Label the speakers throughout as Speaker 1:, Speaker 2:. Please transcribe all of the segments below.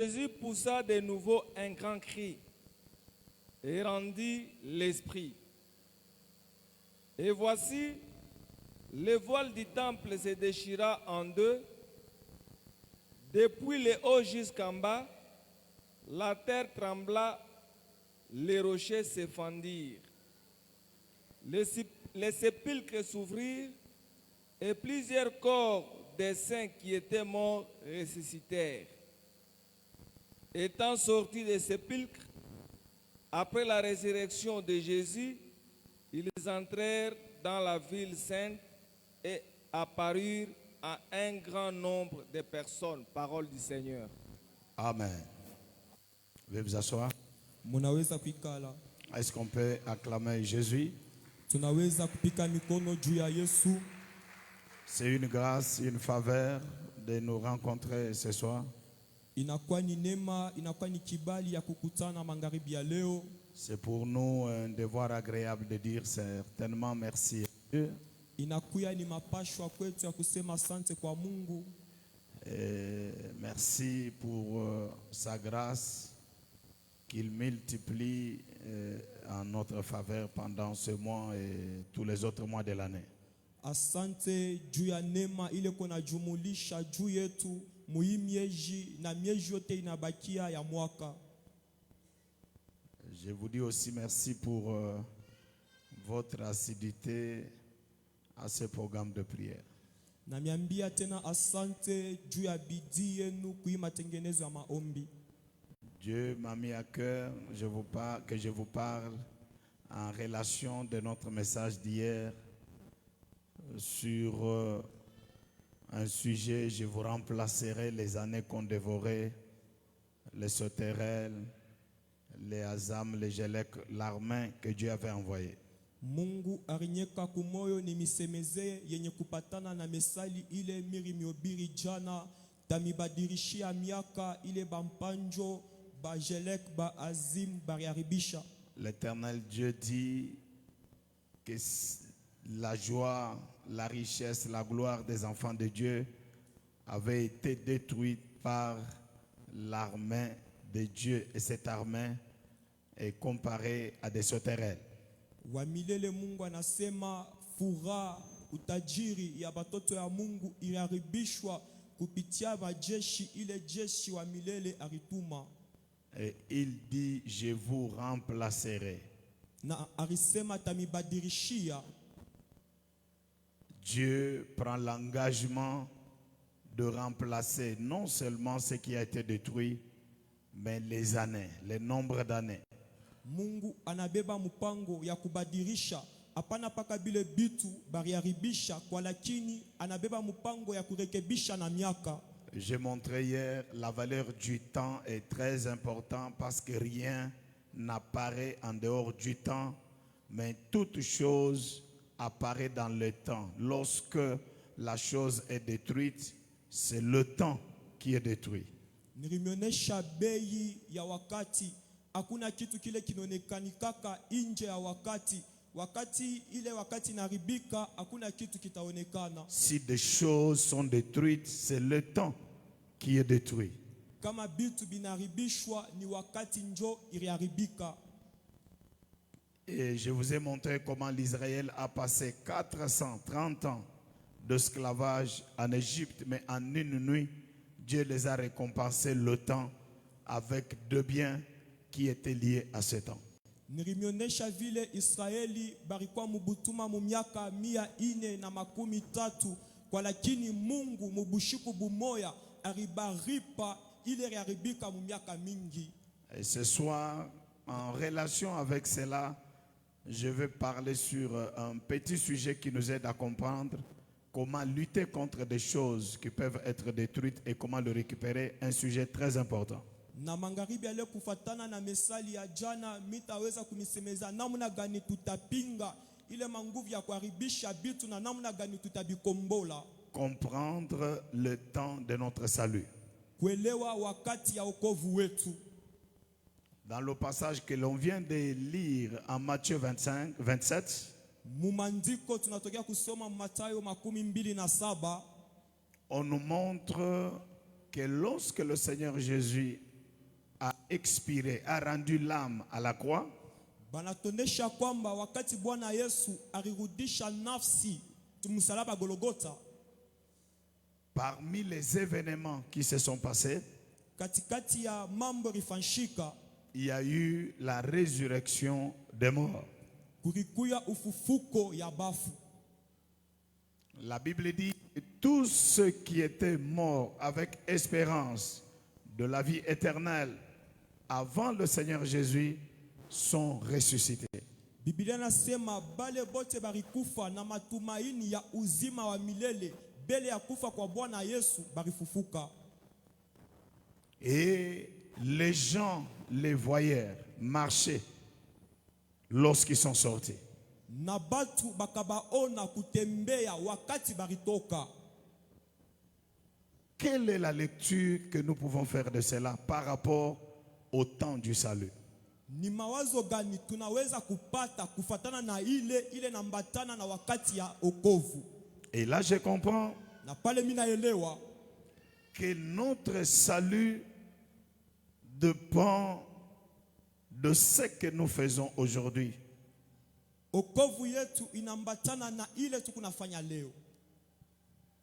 Speaker 1: Jésus poussa de nouveau un grand cri et rendit l'esprit. Et voici, le voile du temple se déchira en deux, depuis le haut jusqu'en bas, la terre trembla, les rochers se fendirent. Les sépulcres s'ouvrirent et plusieurs corps des saints qui étaient morts ressuscitèrent. Étant sortis des sépulcres, après la résurrection de Jésus, ils entrèrent dans la ville sainte et apparurent à un grand nombre de personnes. Parole du Seigneur.
Speaker 2: Amen. Veuillez vous asseoir.
Speaker 3: Munaweza kuikala.
Speaker 2: Est-ce qu'on peut acclamer Jésus?
Speaker 3: Tunaweza kupika mikono juu ya Yesu.
Speaker 2: C'est une grâce, une faveur de nous rencontrer ce soir.
Speaker 3: Inakuwa ni neema, inakuwa ni kibali ya kukutana magharibi ya leo.
Speaker 2: C'est pour nous un devoir agréable de dire certainement merci à Dieu.
Speaker 3: Inakuwa ni mapashwa kwetu ya kusema asante kwa Mungu.
Speaker 2: Et merci pour sa grâce qu'il multiplie en notre faveur pendant ce mois et tous les autres mois de l'année.
Speaker 3: Asante juu ya neema ile kona jumulisha juu yetu muimieji na mieji yote inabakia ya mwaka.
Speaker 2: Je vous dis aussi merci pour votre assiduité à ce programme de prière.
Speaker 3: Na miambia tena asante juu ya bidii yenu kuima tengenezo ya maombi.
Speaker 2: Dieu m'a mis à cœur que je vous parle en relation de notre message d'hier sur un sujet. Je vous remplacerai les années qu'on dévorait, les sauterelles, les azam, les gelek, l'armée que Dieu avait envoyé.
Speaker 3: Mungu arinyeka kumoyo ni misemeze yenye kupatana na mesali ile miri miobiri jana tamibadirishia miaka ile bampanjo bajelek ba azim bariaribisha.
Speaker 2: L'Éternel Dieu dit que la joie, la richesse, la gloire des enfants de Dieu avait été détruite par l'armée de Dieu, et cette armée est comparée à des sauterelles.
Speaker 3: Wamilele Mungu anasema furaha utajiri ya batoto ya Mungu iliharibishwa kupitia majeshi ile jeshi wa milele arituma.
Speaker 2: Et il dit, je vous remplacerai.
Speaker 3: Na arisema tamibadirishia.
Speaker 2: Dieu prend l'engagement de remplacer non seulement ce qui a été détruit, mais les années, le nombre d'années.
Speaker 3: Mungu anabeba mpango ya kubadilisha, hapana paka bile bitu bariaribisha kwa, lakini anabeba mpango ya kurekebisha na miaka.
Speaker 2: J'ai montré hier la valeur du temps est très importante parce que rien n'apparaît en dehors du temps, mais toute chose apparaît dans le temps. Lorsque la chose est détruite, c'est le temps qui est détruit.
Speaker 3: Nilimionesha bei ya wakati. Hakuna kitu kile kinonekanikaka nje ya wakati. Wakati ile wakati naribika, hakuna kitu kitaonekana.
Speaker 2: Si des choses sont détruites, c'est le temps qui est détruit.
Speaker 3: Kama bitu binaribishwa ni wakati njo iriaribika.
Speaker 2: Et je vous ai montré comment l'Israël a passé 430 ans d'esclavage en Égypte, mais en une nuit, Dieu les a récompensés le temps avec deux biens qui étaient liés à ce temps.
Speaker 3: Nilimionesha vile Israeli barikuwa mubutuma mu miaka 430 kwa, lakini Mungu mubushiku bumoya aribaripa ile riaribika mu miaka mingi.
Speaker 2: Et ce soir, en relation avec cela, je vais parler sur un petit sujet qui nous aide à comprendre comment lutter contre des choses qui peuvent être détruites et comment le récupérer, un sujet très important.
Speaker 3: Na magharibi ya leo kufatana na mesali ya jana mitaweza kumisemeza namna gani tutapinga ile manguvu ya kuharibisha bitu na namna gani tutabikombola.
Speaker 2: Comprendre le temps de notre salut.
Speaker 3: Kuelewa wakati ya wokovu wetu.
Speaker 2: Dans le passage que l'on vient de lire en Matthieu 27,
Speaker 3: Mumandiko tunatokea kusoma Mathayo 27.
Speaker 2: on nous montre que lorsque le Seigneur Jésus a expiré, a rendu l'âme à la croix,
Speaker 3: banatonesha kwamba wakati Bwana Yesu alirudisha nafsi msalaba Golgotha,
Speaker 2: parmi les événements qui se sont passés,
Speaker 3: katikati ya mambo rifanshika,
Speaker 2: il y a eu la résurrection des morts.
Speaker 3: kulikuya ufufuko ya bafu.
Speaker 2: La Bible dit que tous ceux qui étaient morts avec espérance de la vie éternelle avant le Seigneur Jésus sont ressuscités.
Speaker 3: Biblia nasema bale bote barikufa na matumaini ya uzima wa milele bele ya kufa kwa Bwana Yesu barifufuka.
Speaker 2: Et les gens les voyèrent marcher lorsqu'ils sont sortis.
Speaker 3: Na batu bakabaona kutembea wakati baritoka.
Speaker 2: Quelle est la lecture que nous pouvons faire de cela par rapport au temps du salut?
Speaker 3: Ni mawazo gani tunaweza kupata kufatana na ile nambatana na wakati ya okovu?
Speaker 2: Et là je comprends
Speaker 3: Na pale minaelewa
Speaker 2: que notre salut dépend de ce que nous faisons aujourd'hui.
Speaker 3: okovu yetu inambatana na ile tukunafanya leo.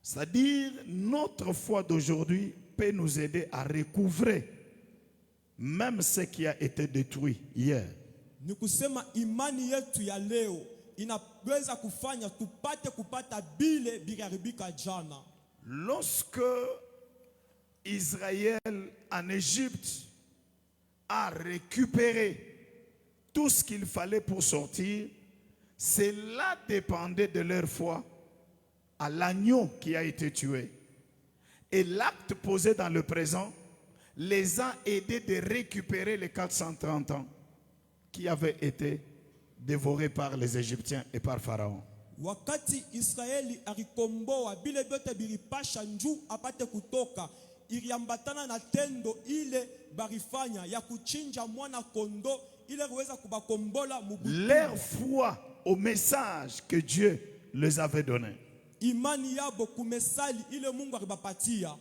Speaker 2: C'est-à-dire, notre foi d'aujourd'hui peut nous aider à recouvrer même ce qui a été détruit hier.
Speaker 3: Ni kusema imani yetu ya leo inaweza kufanya tupate kupata bile biliharibika jana.
Speaker 2: Lorsque Israël en Égypte a récupéré tout ce qu'il fallait pour sortir, cela dépendait de leur foi à l'agneau qui a été tué. Et l'acte posé dans le présent les a aidés de récupérer les 430 ans qui avaient été dévorés par les Égyptiens et par Pharaon.
Speaker 3: Wakati Israeli alikomboa bile byote bilipasha nju apate kutoka, iliambatana na tendo ile barifanya ya kuchinja mwana kondo ile kuweza kubakombola mubutu.
Speaker 2: Leur foi au message que Dieu les avait donné.
Speaker 3: Imani yabo kumesali ile Mungu alibapatia.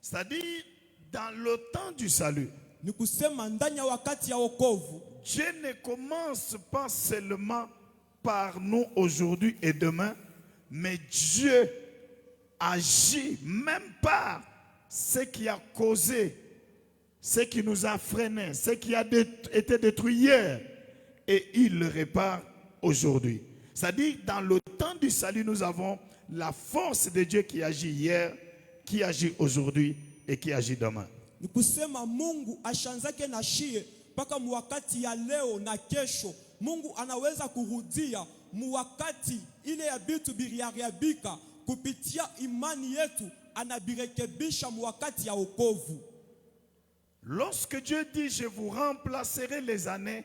Speaker 2: C'est-à-dire, dans le temps du salut,
Speaker 3: Ni kusema ndani ya wakati ya wokovu,
Speaker 2: Dieu ne commence pas seulement par nous aujourd'hui et demain, mais Dieu agit même par ce qui a causé, ce qui nous a freinés, ce qui a été détruit hier, et il le répare aujourd'hui. C'est-à-dire, dans le temps du salut, nous avons la force de Dieu qui agit hier, qui agit aujourd'hui et qui agit demain.
Speaker 3: ni kusema Mungu ashanzake na shie paka muwakati ya leo na kesho. Mungu anaweza kurudia muwakati ile ya bitu biriaribika kupitia imani yetu, anabirekebisha muwakati ya wokovu.
Speaker 2: Lorsque Dieu dit, je vous remplacerai les années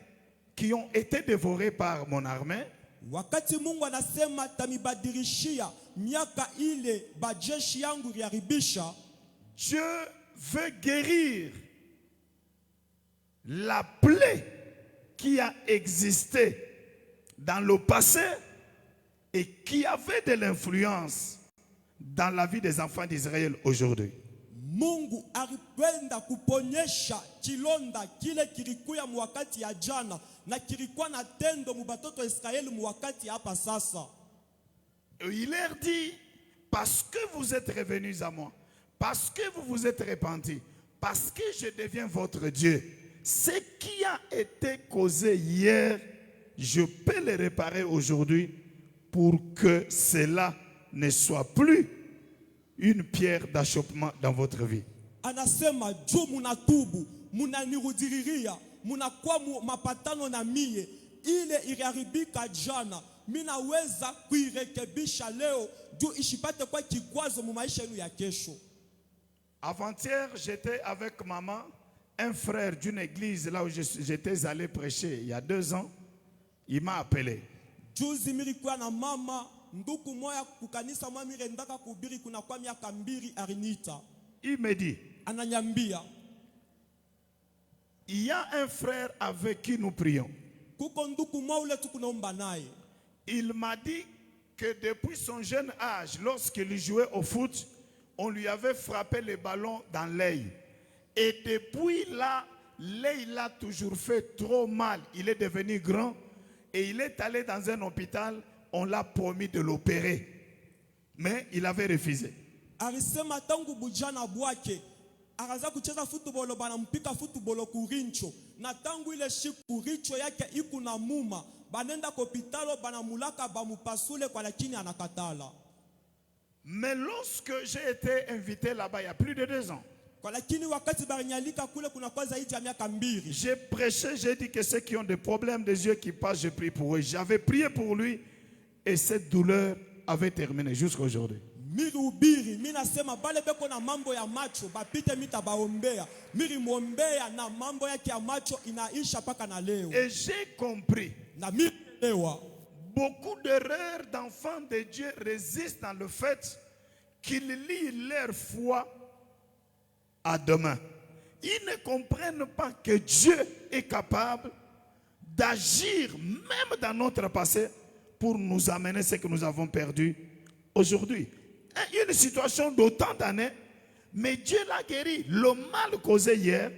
Speaker 2: qui ont été dévorées par mon armée,
Speaker 3: Wakati Mungu anasema tamibadirishia miaka ile bajeshi yangu riaribisha,
Speaker 2: Dieu veut guérir la plaie qui a existé dans le passé et qui avait de l'influence dans la vie des enfants d'Israël aujourd'hui.
Speaker 3: Mungu alipenda kuponyesha kilonda kile kilikuya muwakati ya jana na kilikuwa na tendo mubatoto Israeli muwakati hapa sasa.
Speaker 2: Il leur dit, parce que vous êtes revenus à moi, parce que vous vous êtes repentis, parce que je deviens votre Dieu, ce qui a été causé hier, je peux le réparer aujourd'hui pour que cela ne soit plus une pierre d'achoppement dans votre vie.
Speaker 3: Anasema juu munatubu, munanirudiriria, munakuwa mapatano na mie, ile iliharibika jana, minaweza kuirekebisha leo juu ishipate kwa kikwazo mu maisha yenu ya kesho.
Speaker 2: Avant-hier, j'étais avec maman, un frère d'une église là où j'étais allé prêcher il y a 2 ans. Il m'a appelé.
Speaker 3: Juzi milikuwa na mama nduku moya kukanisa mwamire ndaka kubiri kuna kwa miaka 2 arinita.
Speaker 2: Il me dit,
Speaker 3: Ananyambia,
Speaker 2: il y a un frère avec qui nous prions.
Speaker 3: kuko nduku mwa ule tukunaomba naye.
Speaker 2: Il m'a dit que depuis son jeune âge, lorsqu'il jouait au foot, on lui avait frappé le ballon dans l'œil. Et depuis là, là, il a toujours fait trop mal. Il est devenu grand et il est allé dans un hôpital. On l'a promis de l'opérer. Mais il avait refusé.
Speaker 3: Alisema tangu bujana bwake akaanza kucheza football, banampika football kurincho, na tangu ile siku richo yake iku na muma, banenda kwa hospitalo banamulaka bamupasule kwa, lakini anakatala.
Speaker 2: Mais lorsque j'ai été invité là-bas il y a plus de 2 ans,
Speaker 3: kwa lakini wakati banyalika kule kuna kwa zaidi ya miaka 2,
Speaker 2: j'ai prêché, j'ai dit que ceux qui ont des problèmes des yeux qui passent, je prie pour eux. J'avais prié pour lui et cette douleur avait terminé jusqu'à aujourd'hui.
Speaker 3: Miri ubiri, mina sema bale beko na mambo ya macho, bapite mita baombea. Miri muombea na mambo yake ya macho inaisha paka na leo.
Speaker 2: Et j'ai compris.
Speaker 3: Na miri lewa.
Speaker 2: Beaucoup d'erreurs d'enfants de Dieu résistent dans le fait qu'ils lient leur foi à demain. Ils ne comprennent pas que Dieu est capable d'agir même dans notre passé pour nous amener ce que nous avons perdu aujourd'hui. Une situation d'autant d'années, mais Dieu l'a guéri. Le mal causé hier,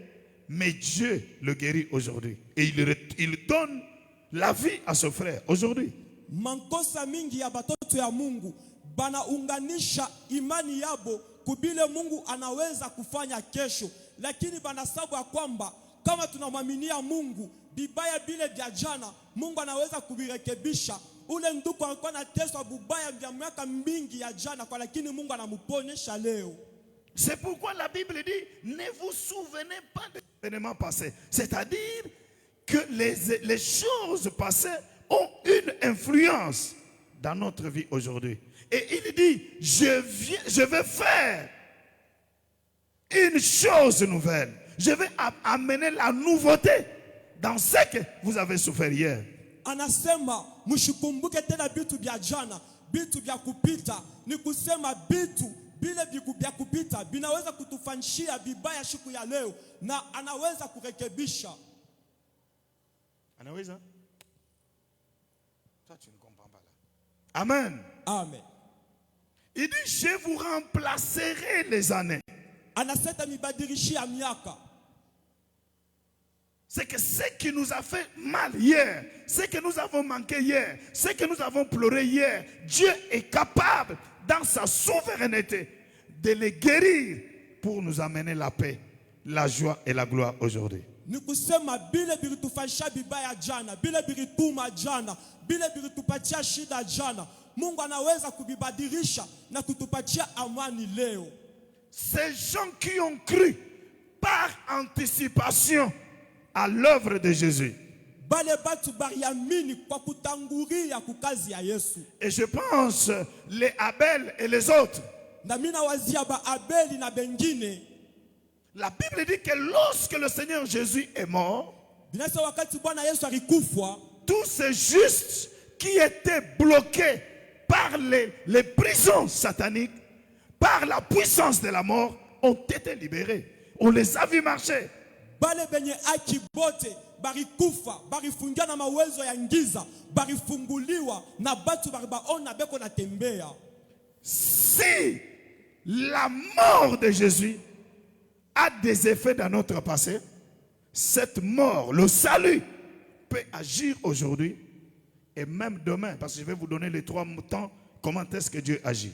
Speaker 2: mais Dieu le guérit aujourd'hui. Et il donne la vie à ce frère aujourd'hui.
Speaker 3: Mankosa mingi ya batoto ya Mungu banaunganisha imani yabo kubile Mungu anaweza kufanya kesho, lakini banasabu ya kwamba kama tunamwaminia Mungu bibaya bile vya jana Mungu anaweza kubirekebisha. Ule ndugu alikuwa anateswa bubaya vya miaka mingi ya jana, kwa lakini Mungu anamuponyesha leo.
Speaker 2: C'est pourquoi la Bible dit ne vous souvenez pas des événements passés. C'est-à-dire que les choses passées ont une influence dans notre vie aujourd'hui. Et il dit je vais faire une chose nouvelle. Je vais amener la nouveauté dans ce que vous avez souffert hier.
Speaker 3: Anasema mshikumbuke tena bitu vya jana, bitu vya kupita. Ni kusema bitu bile vya kupita binaweza kutufanyishia bibaya siku ya leo, na anaweza kurekebisha.
Speaker 2: Anaweza? Toi tu ne comprends pas là. Amen.
Speaker 3: Amen.
Speaker 2: Il dit je vous remplacerai les années.
Speaker 3: Anasema mibadirishia miaka.
Speaker 2: C'est que ce qui nous a fait mal hier, ce que nous avons manqué hier, ce que nous avons pleuré hier, Dieu est capable, dans sa souveraineté, de les guérir pour nous amener la paix, la joie et la gloire aujourd'hui.
Speaker 3: Ni kusema bile bilitufanyisha bibaya jana, bile bilituma jana, bile bilitupatia shida jana, Mungu anaweza kubibadilisha na kutupatia amani leo.
Speaker 2: Ces gens qui ont cru par anticipation à l'œuvre de Jésus. Et je pense les Abel et les autres. La Bible dit que lorsque le Seigneur Jésus est mort, tous ces justes qui étaient bloqués par les prisons sataniques, par la puissance de la mort, ont été libérés. On les a vus marcher.
Speaker 3: Bale benye aki bote barikufa barifungia na mawezo ya ngiza barifunguliwa na batu baribaona beko na tembea.
Speaker 2: Si la mort de Jésus a des effets dans notre passé, cette mort, le salut, peut agir aujourd'hui et même demain, parce que je vais vous donner les 3 temps comment est-ce que Dieu agit.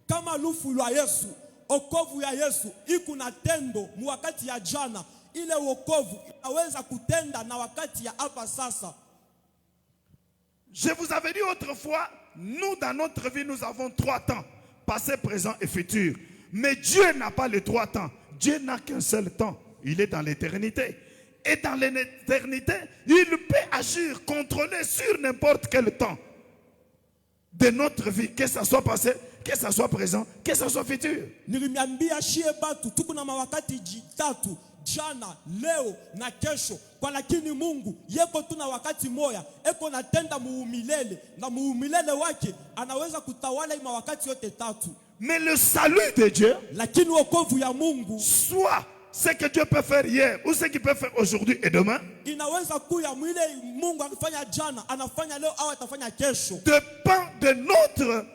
Speaker 3: Kama lufu ya Yesu, okovu ya Yesu iku na tendo mwakati ya jana, ile wokovu inaweza kutenda na wakati ya hapa sasa.
Speaker 2: Je vous avais dit autrefois, nous dans notre vie nous avons 3 temps, passé, présent et futur. Mais Dieu n'a pas les 3 temps. Dieu n'a qu'un seul temps. Il est dans l'éternité. Et dans l'éternité, il peut agir, contrôler sur n'importe quel temps de notre vie, que ça soit passé, que ça soit présent, que ça soit futur.
Speaker 3: Nilimiambia shie batu tukuna mawakati jitatu, jana, leo na kesho. Kwa lakini Mungu yeko tuna wakati moya, eko natenda muumilele, na muumilele wake anaweza kutawala ima wakati yote tatu.
Speaker 2: Mais le salut de Dieu,
Speaker 3: lakini wokovu ya Mungu,
Speaker 2: soit ce que Dieu peut faire hier ou ce qu'il peut faire aujourd'hui et demain,
Speaker 3: inaweza kuya mwile Mungu akifanya jana anafanya leo au atafanya kesho,
Speaker 2: dépend de notre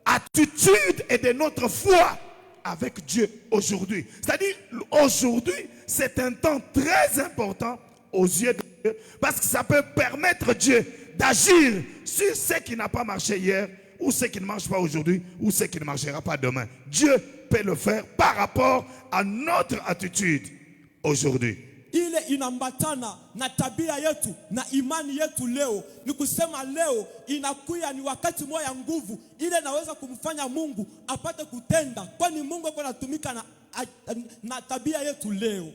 Speaker 2: attitude et de notre foi avec Dieu aujourd'hui. C'est-à-dire, aujourd'hui, c'est un temps très important aux yeux de Dieu, parce que ça peut permettre Dieu d'agir sur ce qui n'a pas marché hier, ou ce qui ne marche pas aujourd'hui, ou ce qui ne marchera pas demain. Dieu peut le faire par rapport à notre attitude aujourd'hui.
Speaker 3: Ile inambatana na tabia yetu na imani yetu leo. Ni kusema leo inakuya ni wakati moja nguvu ile naweza kumfanya Mungu apate kutenda, kwani Mungu yuko anatumika na tabia yetu leo.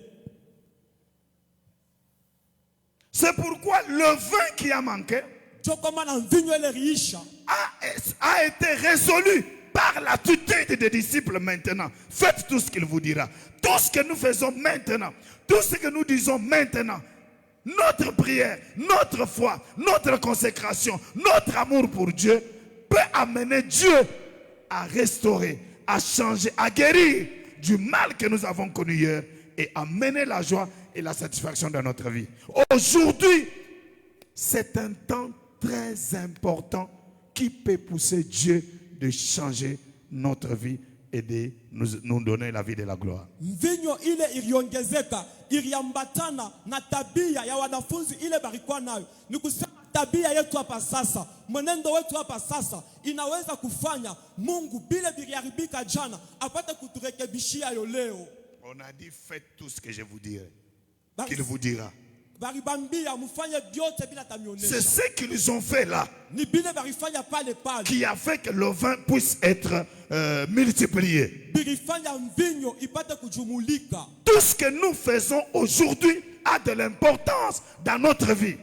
Speaker 2: C'est pourquoi le vin qui a manqué a été résolu par l'attitude des disciples maintenant. Faites tout ce qu'il vous dira. Tout ce que nous faisons maintenant, tout ce que nous disons maintenant, notre prière, notre foi, notre consécration, notre amour pour Dieu peut amener Dieu à restaurer, à changer, à guérir du mal que nous avons connu hier et à mener la joie et la satisfaction dans notre vie. Aujourd'hui, c'est un temps très important qui peut pousser Dieu de changer notre vie et de nous donner la vie de la gloire.
Speaker 3: Mvinyo ile iliongezeka, iliambatana na tabia ya wanafunzi ile barikuwa nayo. Ni kusema tabia yetu hapa sasa, mwenendo wetu hapa sasa inaweza kufanya Mungu bila viliharibika jana apate kuturekebishia yo leo.
Speaker 2: On a dit faites tout ce que je vous dirai, qu'il vous dira. C'est ce qu'ils ont fait là qui a fait que le vin puisse être multiplié. Tout ce que nous faisons aujourd'hui a de l'importance dans notre vie.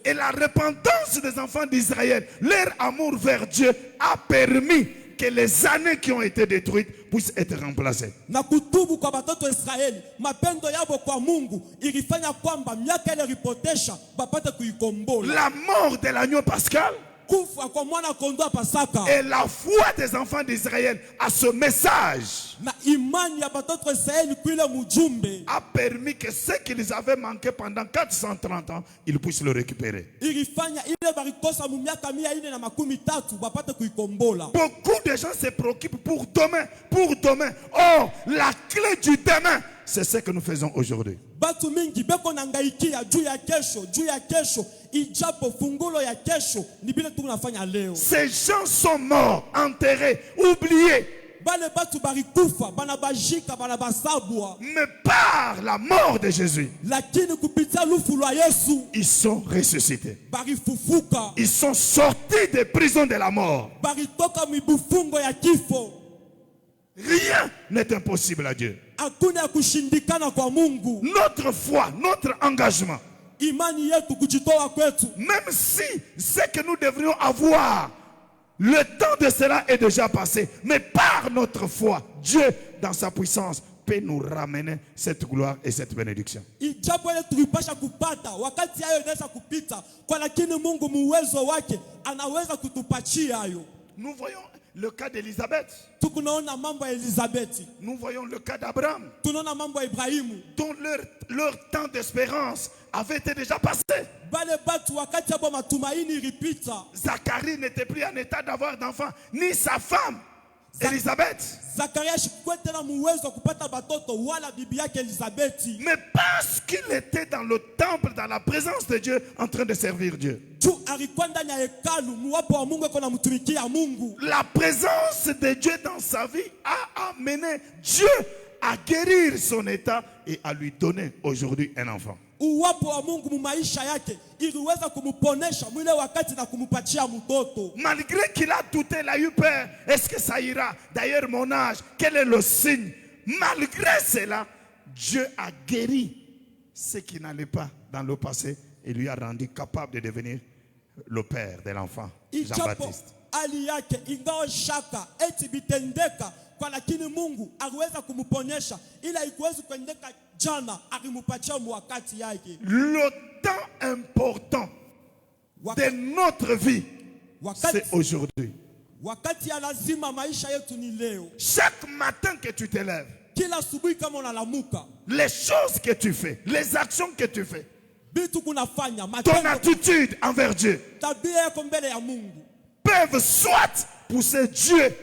Speaker 2: Et la repentance des enfants d'Israël, leur amour vers Dieu a permis que les années qui ont été détruites puissent être remplacées. La mort de l'agneau pascal et la foi des enfants d'Israël à ce message a permis que ce qu'ils avaient manqué pendant 430 ans, ils puissent le récupérer. Beaucoup de gens se préoccupent pour demain, pour demain. Or, la clé du demain, c'est ce que nous faisons aujourd'hui. Ces gens sont morts, enterrés, oubliés. Mais par la mort de Jésus, ils sont ressuscités. Ils sont sortis des prisons de la mort. Rien n'est impossible à Dieu. Notre foi, notre engagement, même si ce que nous devrions avoir, le temps de cela est déjà passé, mais par notre foi, Dieu dans sa puissance peut nous ramener cette gloire et cette bénédiction. Nous voyons le cas d'Élisabeth. Nous voyons le cas d'Abraham, dont leur temps d'espérance avait été déjà passé. Zacharie n'était plus en état d'avoir d'enfant, ni sa femme, Élisabeth. Mais parce qu'il était dans le temple, dans la présence de Dieu, en train de servir Dieu. La présence de Dieu dans sa vie a amené Dieu à guérir son état et à lui donner aujourd'hui un enfant. Malgré qu'il a douté, il a eu peur. Est-ce que ça ira? D'ailleurs, mon âge, quel est le signe? Malgré cela, Dieu a guéri ce qui n'allait pas dans le passé et lui a rendu capable de devenir le père de l'enfant, Jean-Baptiste. Le temps important de notre vie, c'est aujourd'hui. Chaque matin que tu te lèves, les choses que tu fais, les actions que tu fais, ton attitude envers Dieu peuvent soit pousser Dieu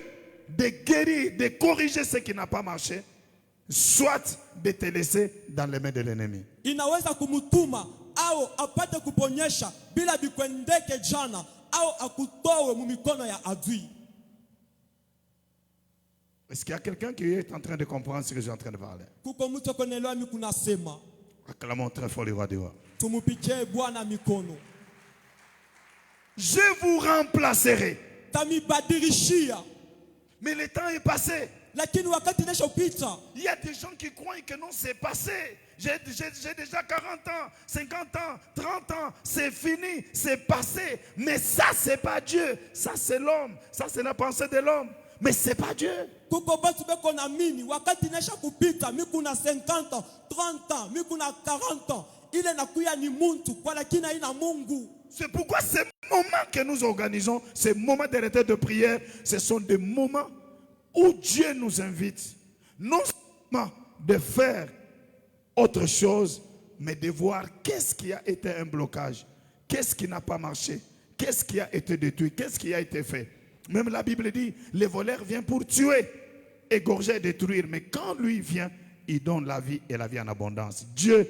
Speaker 2: de guérir, de corriger ce qui n'a pas marché, soit de te laisser dans les mains de l'ennemi.
Speaker 3: Inaweza kumutuma au apate kuponyesha bila bikwendeke jana au akutowe mumikono ya adui.
Speaker 2: Est-ce qu'il y a quelqu'un qui est en train de comprendre ce que je suis en train de parler?
Speaker 3: Kuko mtu konelewa mikuna sema.
Speaker 2: Acclamons très fort le roi des rois.
Speaker 3: Tumupikie Bwana mikono.
Speaker 2: Je vous remplacerai.
Speaker 3: Tamibadirishia.
Speaker 2: Mais le temps est passé.
Speaker 3: Lakini wakati inashopita.
Speaker 2: Il y a des gens qui croient que non, c'est passé. J'ai déjà 40 ans, 50 ans, 30 ans. C'est fini, c'est passé. Mais ça, c'est pas Dieu. Ça, c'est l'homme. Ça, c'est la pensée de l'homme. Mais c'est pas Dieu.
Speaker 3: Kuko batu beko na mini. Wakati inasha kupita. Mikuna 50 ans, 30 ans, mikuna 40 ans. Ile nakuya ni muntu. Kwa lakini haina Mungu.
Speaker 2: C'est pourquoi ces moments que nous organisons, ces moments de retraite de prière, ce sont des moments où Dieu nous invite, non seulement de faire autre chose, mais de voir qu'est-ce qui a été un blocage, qu'est-ce qui n'a pas marché, qu'est-ce qui a été détruit, qu'est-ce qui a été fait. Même la Bible dit, le voleur vient pour tuer, égorger, détruire, mais quand lui vient, il donne la vie et la vie en abondance. Dieu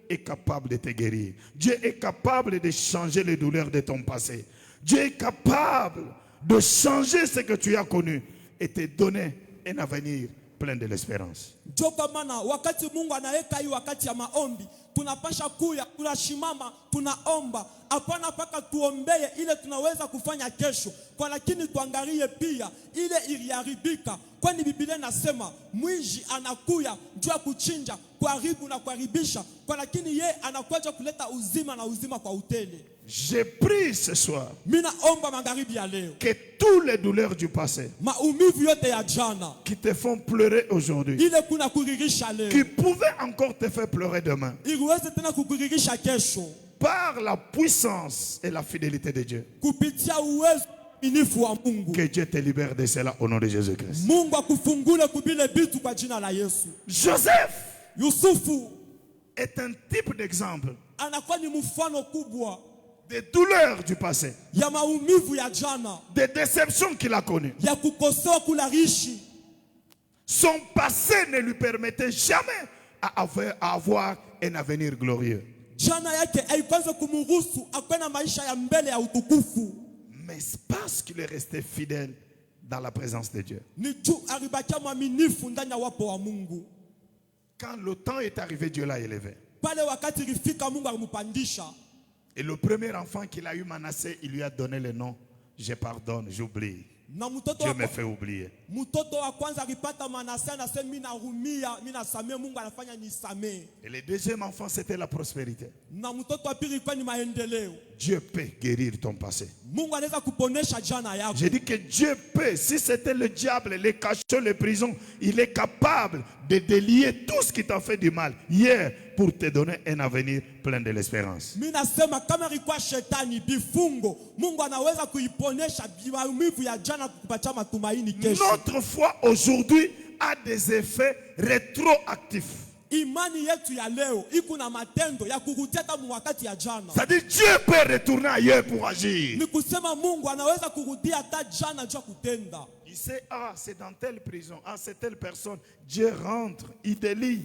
Speaker 2: est capable de te guérir. Dieu est capable de changer les douleurs de ton passé. Dieu est capable de changer ce que tu as connu et te donner un avenir plein de l'espérance.
Speaker 3: Joka mana wakati Mungu anaweka hii wakati ya maombi, tunapasha kuya, tunashimama, tunaomba. Hapana paka tuombeye ile tunaweza kufanya kesho. Kwa lakini tuangalie pia ile iliharibika. Kwani Biblia inasema mwizi anakuya juu ya kuchinja, kuharibu na kuharibisha. Kwa lakini ye anakuja kuleta uzima na uzima kwa utele.
Speaker 2: Je prie ce soir
Speaker 3: Mina omba magharibi ya leo.
Speaker 2: que toutes les douleurs du passé
Speaker 3: Maumivu yote ya jana.
Speaker 2: qui te font pleurer aujourd'hui,
Speaker 3: Ile kuna kuririsha leo.
Speaker 2: qui pouvaient encore te faire pleurer demain,
Speaker 3: Iliweze tena kukuririsha kesho.
Speaker 2: par la puissance et la fidélité de Dieu,
Speaker 3: Kupitia uwezo minifu wa Mungu.
Speaker 2: que Dieu te libère de cela au nom de Jésus-Christ.
Speaker 3: Mungu akufungule kubile bitu kwa jina la Yesu.
Speaker 2: Joseph
Speaker 3: Yusufu
Speaker 2: est un type d'exemple
Speaker 3: anakuwa ni mfano kubwa
Speaker 2: des douleurs du passé,
Speaker 3: ya maumivu ya jana,
Speaker 2: des déceptions qu'il a connues.
Speaker 3: ya kukosewa kularishi.
Speaker 2: Son passé ne lui permettait jamais à avoir un avenir glorieux.
Speaker 3: Jana yake haikuweza kumruhusu akwe na maisha ya mbele ya utukufu.
Speaker 2: Mais parce qu'il est resté fidèle dans la présence de Dieu.
Speaker 3: Ni juu alibakia mwaminifu ndani ya wapo wa Mungu.
Speaker 2: Quand le temps est arrivé, Dieu l'a élevé.
Speaker 3: Pale wakati ilifika Mungu alimpandisha.
Speaker 2: Et le premier enfant qu'il a eu, Manassé, il lui a donné le nom. Je pardonne, j'oublie.
Speaker 3: Na mtoto
Speaker 2: Dieu me fait oublier.
Speaker 3: mtoto wa kwanza alipata Manase, anasema mimi narumia, mimi nasamee, Mungu anafanya nisamee.
Speaker 2: Et le deuxième enfant, c'était la prospérité.
Speaker 3: Na mtoto wa pili ilikuwa ni maendeleo.
Speaker 2: Dieu peut guérir ton passé.
Speaker 3: Mungu anaweza kuponesha jana yako.
Speaker 2: J'ai dit que Dieu peut, si c'était le diable, les cachots, les prisons, il est capable de délier tout ce qui t'a fait du mal hier pour te donner un avenir plein de l'espérance.
Speaker 3: Mimi nasema kama ilikuwa shetani bifungo, Mungu anaweza kuiponesha maumivu ya jana kukupatia matumaini kesho.
Speaker 2: Notre foi aujourd'hui a des effets rétroactifs.
Speaker 3: Imani yetu ya leo iko na matendo ya kurudia hata wakati ya jana.
Speaker 2: C'est-à-dire Dieu peut retourner ailleurs pour agir.
Speaker 3: Ni kusema Mungu anaweza kurudia hata jana jua kutenda.
Speaker 2: Il sait, ah, c'est dans telle prison, ah, c'est telle personne. Dieu rentre, il délie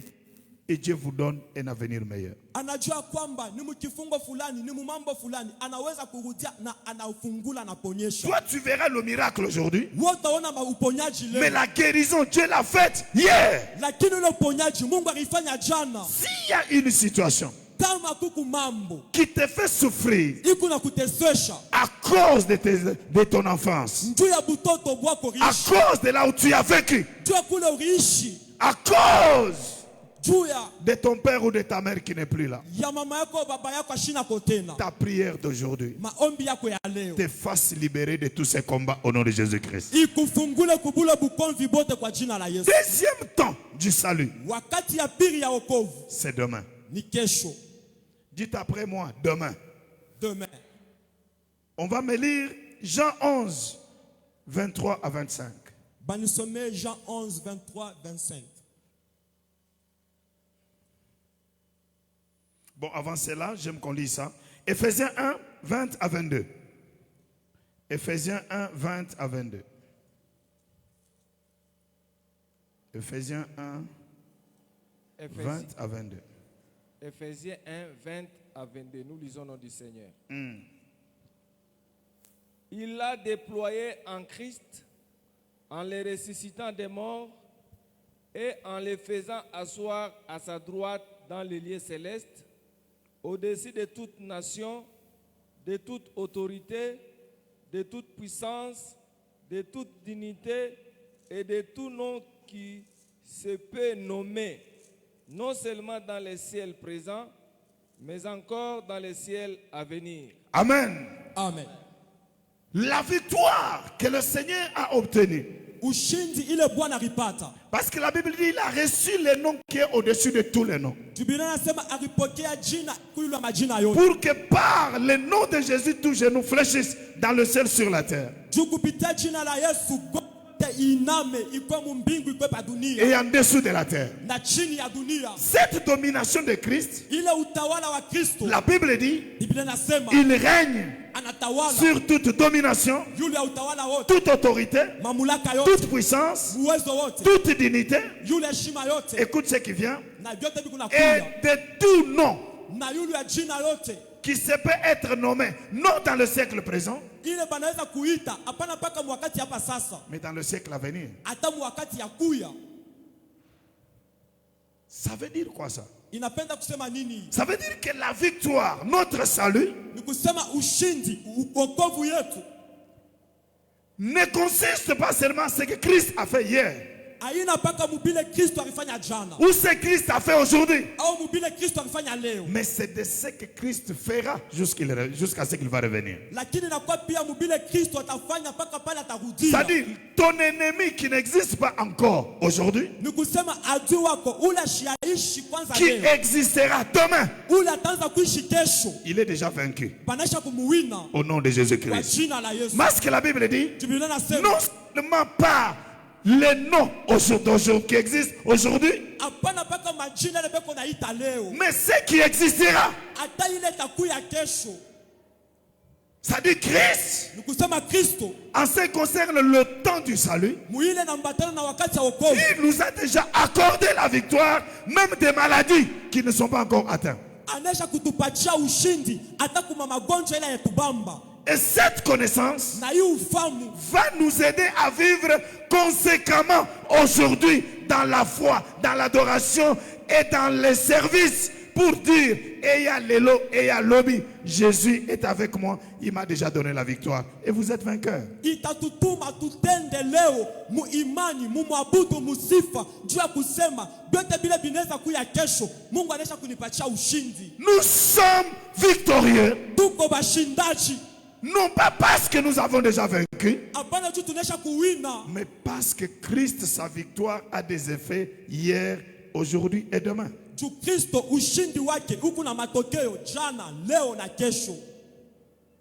Speaker 2: et Dieu vous donne un avenir meilleur.
Speaker 3: Anajua kwamba ni mkifungo fulani, ni mambo fulani, anaweza kurudia na anaufungula na ponyesha.
Speaker 2: Toi, tu verras le miracle aujourd'hui.
Speaker 3: Wote utaona uponyaji leo.
Speaker 2: Mais la guérison, Dieu l'a faite hier.
Speaker 3: Lakini ule uponyaji Mungu alifanya jana.
Speaker 2: S'il y a une situation
Speaker 3: Kama kuku mambo
Speaker 2: qui te fait souffrir
Speaker 3: iko na kutesesha
Speaker 2: à cause de ton enfance,
Speaker 3: njoo ya butoto bwako
Speaker 2: à
Speaker 3: rishi,
Speaker 2: cause de là où tu as vécu,
Speaker 3: njoo ya kule uriishi,
Speaker 2: à cause
Speaker 3: njoo ya
Speaker 2: de ton père ou de ta mère qui n'est plus là,
Speaker 3: ya mama yako baba yako ashina kotena.
Speaker 2: ta prière d'aujourd'hui
Speaker 3: Maombi yako ya leo
Speaker 2: te fasse libérer de tous ces combats au nom de Jésus-Christ.
Speaker 3: ikufungule kubula bukonvi bote kwa jina la Yesu.
Speaker 2: Deuxième temps du salut,
Speaker 3: Wakati ya pili ya wokovu
Speaker 2: c'est demain.
Speaker 3: ni kesho.
Speaker 2: Dites après moi, demain.
Speaker 3: Demain.
Speaker 2: On va me lire Jean 11, 23 à 25.
Speaker 3: Banisome Jean 11, 23, 25.
Speaker 2: Bon, avant cela, j'aime qu'on lise ça. Éphésiens 1, 20 à 22. Éphésiens 1, 20 à 22. Ephésiens 1, 20 à 22.
Speaker 1: Ephésiens 1, 20 à 22. Nous lisons au nom du Seigneur. Il l'a déployé en Christ, en les ressuscitant des morts et en les faisant asseoir à sa droite dans les lieux célestes, au-dessus de toute nation, de toute autorité, de toute puissance, de toute dignité et de tout nom qui se peut nommer, non seulement dans les ciels présents, mais encore dans les ciels à venir.
Speaker 2: Amen.
Speaker 3: Amen.
Speaker 2: La victoire que le Seigneur a obtenue.
Speaker 3: Ushindi ile Bwana alipata.
Speaker 2: Parce que la Bible dit qu'il a reçu le nom qui est au-dessus de tous les noms.
Speaker 3: Biblia inasema alipokea jina kuliko majina yote.
Speaker 2: Pour que par le nom de Jésus, tous genoux fléchissent dans le ciel sur la terre.
Speaker 3: Juu kupitia jina la Yesu gote iname iko mbingu iko pa dunia.
Speaker 2: Et en dessous de la terre.
Speaker 3: Na chini ya dunia.
Speaker 2: Cette domination de Christ,
Speaker 3: Ile utawala wa Kristo.
Speaker 2: la Bible dit,
Speaker 3: Biblia inasema
Speaker 2: il règne
Speaker 3: anatawala
Speaker 2: sur toute domination,
Speaker 3: yule utawala wote.
Speaker 2: toute autorité,
Speaker 3: Mamlaka yote.
Speaker 2: toute puissance,
Speaker 3: Uwezo wote.
Speaker 2: toute dignité.
Speaker 3: Yule heshima yote.
Speaker 2: Écoute ce qui vient.
Speaker 3: Na vyote
Speaker 2: Et
Speaker 3: vikunakuja.
Speaker 2: de tout nom
Speaker 3: Na yule ya jina yote.
Speaker 2: qui se peut être nommé, non dans le siècle présent,
Speaker 3: Ile banaweza kuita hapana paka mwakati hapa sasa.
Speaker 2: mais dans le siècle à venir.
Speaker 3: Hata mwakati ya kuya.
Speaker 2: Ça veut dire quoi ça?
Speaker 3: Inapenda kusema nini?
Speaker 2: Ça veut dire que la victoire, notre salut,
Speaker 3: Ni kusema ushindi, wokovu yetu
Speaker 2: ne consiste pas seulement en ce que Christ a fait hier,
Speaker 3: haina paka mubile Kristo alifanya jana
Speaker 2: ou ce que Christ a fait aujourd'hui,
Speaker 3: au mubile Kristo alifanya leo,
Speaker 2: mais c'est de ce que Christ fera jusqu'à ce qu'il va revenir.
Speaker 3: lakini nakuwa pia mubile Kristo atafanya paka pale atarudia.
Speaker 2: C'est-à-dire, ton ennemi qui n'existe pas encore aujourd'hui,
Speaker 3: Ni kusema adui wako ule shiaishi kwanza
Speaker 2: qui
Speaker 3: leo,
Speaker 2: existera demain,
Speaker 3: ule ataanza kuishi kesho,
Speaker 2: il est déjà vaincu
Speaker 3: banaisha kumuwina
Speaker 2: au nom de
Speaker 3: kwa
Speaker 2: Jésus-Christ.
Speaker 3: jina la Yesu.
Speaker 2: Parce que la Bible dit,
Speaker 3: Biblia inasema
Speaker 2: non seulement pas les noms d'aujourd'hui qui existent aujourd'hui,
Speaker 3: hapana paka majina ile beko naita leo,
Speaker 2: mais ce qui existera.
Speaker 3: hata ile takuya kesho.
Speaker 2: Ça dit Christ,
Speaker 3: Ni kusema Kristo
Speaker 2: en ce qui concerne le temps du salut,
Speaker 3: muile na mbatana na wakati ya wokovu.
Speaker 2: il nous a déjà accordé la victoire, même des maladies qui ne sont pas encore atteintes.
Speaker 3: Anesha kutupatia ushindi hata kuma magonjwa ile yatubamba.
Speaker 2: Et cette connaissance
Speaker 3: Na hii ufamu
Speaker 2: va nous aider à vivre conséquemment aujourd'hui dans la foi, dans l'adoration et dans les services pour dire Eya Lelo, Eya Lobi, Jésus est avec moi, il m'a déjà donné la victoire et vous êtes vainqueurs.
Speaker 3: itatutuma tutende leo mu imani mu mwabudu musifa juu ya kusema vyote vile vinaweza kuya kesho. Mungu anesha kunipatia ushindi.
Speaker 2: Nous sommes victorieux,
Speaker 3: Tuko bashindaji
Speaker 2: non pas parce que nous avons déjà vaincu,
Speaker 3: hapana juu tunesha kuwina,
Speaker 2: mais parce que Christ, sa victoire, a des effets hier, aujourd'hui et demain.
Speaker 3: juu Kristo ushindi wake huku na matokeo jana, leo na kesho.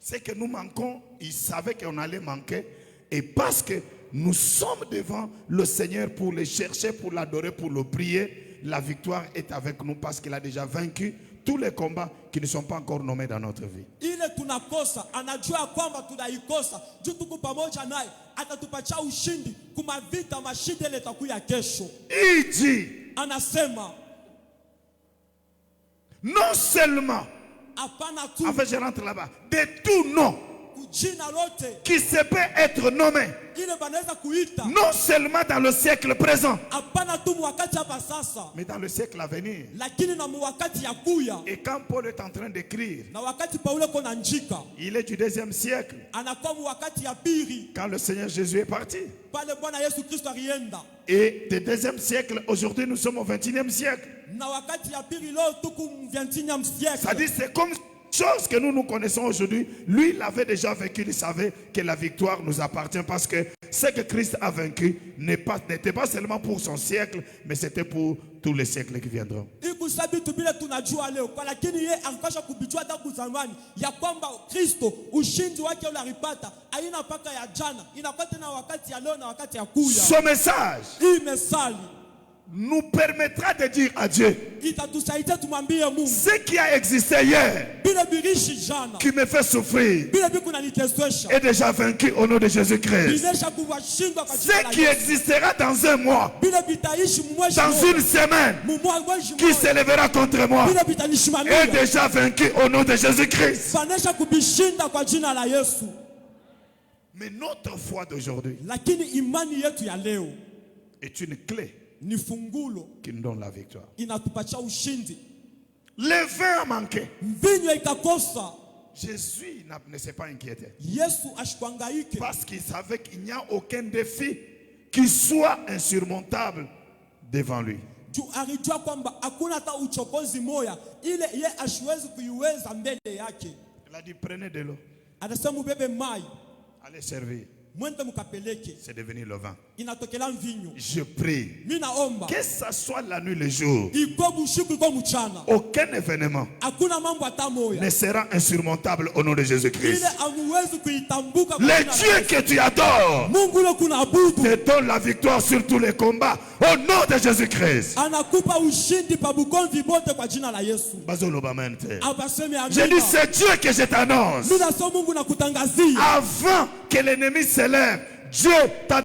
Speaker 2: C'est que nous manquons, il savait qu'on allait manquer, et parce que nous sommes devant le Seigneur pour le chercher, pour l'adorer, pour le prier, la victoire est avec nous parce qu'il a déjà vaincu tous les combats qui ne sont pas encore nommés dans notre vie.
Speaker 3: Ile tunakosa anajua kwamba tunaikosa, juu tuko pamoja naye atatupatia ushindi kuma vita mashida ile takuya kesho.
Speaker 2: Il dit,
Speaker 3: Anasema
Speaker 2: non seulement,
Speaker 3: hapana tu
Speaker 2: en fait je rentre là-bas, de tout nom
Speaker 3: kujina lote
Speaker 2: qui se peut être nommé,
Speaker 3: ile banaweza kuita,
Speaker 2: non seulement dans le siècle présent,
Speaker 3: hapana tu mwakati hapa sasa,
Speaker 2: mais dans le siècle à venir.
Speaker 3: lakini na mwakati ya kuya.
Speaker 2: Et quand Paul est en train d'écrire,
Speaker 3: Na wakati Paulo kona njika
Speaker 2: il est du 2e siècle,
Speaker 3: anakuwa mwakati ya pili
Speaker 2: quand le Seigneur Jésus est parti.
Speaker 3: pale Bwana Yesu Kristo alienda,
Speaker 2: Et du 2e siècle, aujourd'hui nous sommes au 21e siècle.
Speaker 3: na wakati ya pili leo tuku 21e siècle.
Speaker 2: C'est-à-dire c'est comme chose que nous connaissons aujourd'hui. Lui, il avait déjà vaincu, il savait que la victoire nous appartient parce que ce que Christ a vaincu n'était pas seulement pour son siècle, mais c'était pour tous les siècles qui viendront.
Speaker 3: Ikusabitu bila tunajua leo kwa, lakini yeye alikasha kubijua tangu zamani ya kwamba Kristo ushindi wake ule alipata haina paka ya jana, inakuwa tena wakati ya leo na wakati ya kuya.
Speaker 2: Ce message
Speaker 3: Hii mesali
Speaker 2: nous permettra de dire à Dieu
Speaker 3: itatusaidia tumwambie Mungu
Speaker 2: ce qui a existé hier,
Speaker 3: bila birishi jana,
Speaker 2: qui me fait souffrir,
Speaker 3: bila biku naniteswesha,
Speaker 2: est déjà vaincu au nom de Jésus-Christ.
Speaker 3: binesha kuwashindwa kwa jina
Speaker 2: Ce
Speaker 3: la
Speaker 2: qui
Speaker 3: Yesu.
Speaker 2: existera dans un mois,
Speaker 3: Bila bitaishi mwezi
Speaker 2: dans
Speaker 3: mmoja,
Speaker 2: une semaine,
Speaker 3: mwezi
Speaker 2: qui
Speaker 3: mmoja,
Speaker 2: s'élèvera contre moi,
Speaker 3: bila
Speaker 2: est
Speaker 3: bitanishimamia,
Speaker 2: déjà vaincu au nom de Jésus-Christ.
Speaker 3: banesha kubishinda kwa jina la Yesu.
Speaker 2: Mais notre foi d'aujourd'hui
Speaker 3: Lakini imani yetu ya leo
Speaker 2: est une clé
Speaker 3: ni fungulo
Speaker 2: qui nous donne la victoire.
Speaker 3: inatupatia ushindi.
Speaker 2: Le vin a manqué.
Speaker 3: Mvinyo ikakosa,
Speaker 2: Jésus ne s'est pas inquiété.
Speaker 3: Yesu ashikwangaike
Speaker 2: Parce qu'il savait qu'il n'y a aucun défi qui soit insurmontable devant lui.
Speaker 3: juu alijua kwamba hakuna hata uchokozi moya ile ye ashiwezi kuiweza mbele yake.
Speaker 2: Il a dit prenez de l'eau,
Speaker 3: Anasema ubebe mai
Speaker 2: allez servir.
Speaker 3: mwende mukapeleke,
Speaker 2: C'est devenu le vin.
Speaker 3: inatokela mvinyo.
Speaker 2: Je prie
Speaker 3: Mimi naomba
Speaker 2: que ça soit la nuit, le jour,
Speaker 3: iko bushiku iko mchana,
Speaker 2: aucun événement
Speaker 3: hakuna mambo hata moya
Speaker 2: ne sera insurmontable au nom de
Speaker 3: ile
Speaker 2: Jésus-Christ.
Speaker 3: amuwezi kuitambuka kwa
Speaker 2: Le
Speaker 3: jina la
Speaker 2: Dieu
Speaker 3: Yesu.
Speaker 2: que tu adores
Speaker 3: Mungu ule kuna abudu
Speaker 2: te donne la victoire sur tous les combats au nom de Jésus-Christ.
Speaker 3: anakupa ushindi pa bukomvi bote kwa jina la Yesu.
Speaker 2: Bazoloba mente.
Speaker 3: Abaseme
Speaker 2: Je dis
Speaker 3: amina.
Speaker 2: c'est Dieu que je t'annonce.
Speaker 3: Mimi nasema Mungu nakutangazia
Speaker 2: Avant que l'ennemi s'élève, Dieu t'a